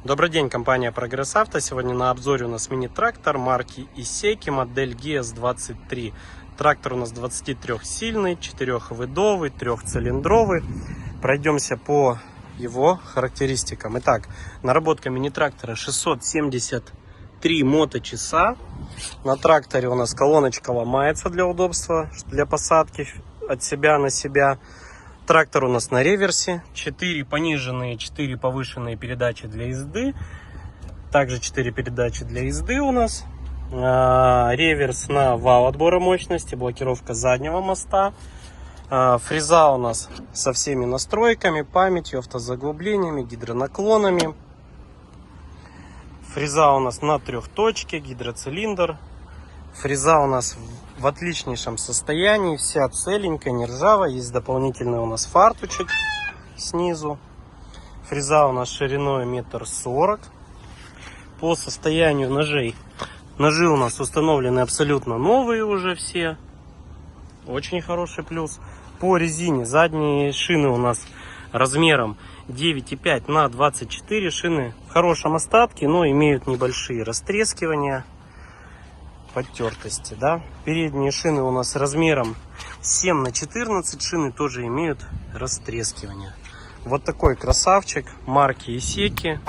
Добрый день, компания Прогресс Авто. Сегодня на обзоре у нас мини-трактор марки Исеки, модель GS23. Трактор у нас 23-сильный, 4-ходовый, 3-цилиндровый. Пройдемся по его характеристикам. Итак, наработка мини-трактора 673 моточаса. На тракторе у нас колоночка ломается для удобства, для посадки от себя на себя. Трактор у нас на реверсе, 4 пониженные, 4 повышенные передачи для езды, также 4 передачи для езды у нас, реверс на вал отбора мощности, блокировка заднего моста, фреза у нас со всеми настройками, памятью, автозаглублениями, гидронаклонами, фреза у нас на 3 точке, гидроцилиндр. Фреза у нас в отличнейшем состоянии, вся целенькая, не ржавая. Есть дополнительный у нас фартучек снизу. Фреза у нас шириной 1,40 м. По состоянию ножей. Ножи у нас установлены абсолютно новые уже все. Очень хороший плюс. По резине задние шины у нас размером 9,5 на 24. Шины в хорошем остатке, но имеют небольшие растрескивания, подтертости, да. Передние шины у нас размером 7 на 14, шины тоже имеют растрескивание. Вот такой красавчик марки Исеки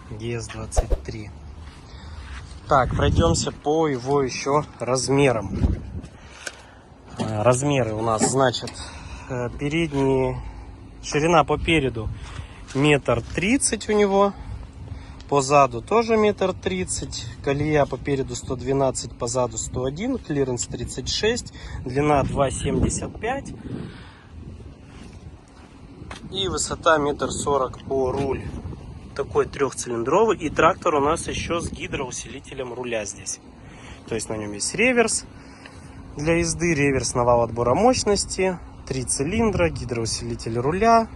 GS23. Так, пройдемся по его еще размерам. Размеры у нас, значит, передние, ширина по переду 1,30 м у него. По заду тоже 1,30 м, колея по переду 112, по заду 101, клиренс 36, длина 2,75 и высота 1,40 м по руль. Такой 3-цилиндровый, и трактор у нас еще с гидроусилителем руля здесь. То есть на нем есть реверс для езды, реверс на вал отбора мощности, 3 цилиндра, гидроусилитель руля.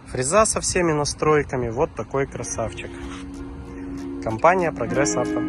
Фреза со всеми настройками. Вот такой красавчик. Компания Прогресс Авто.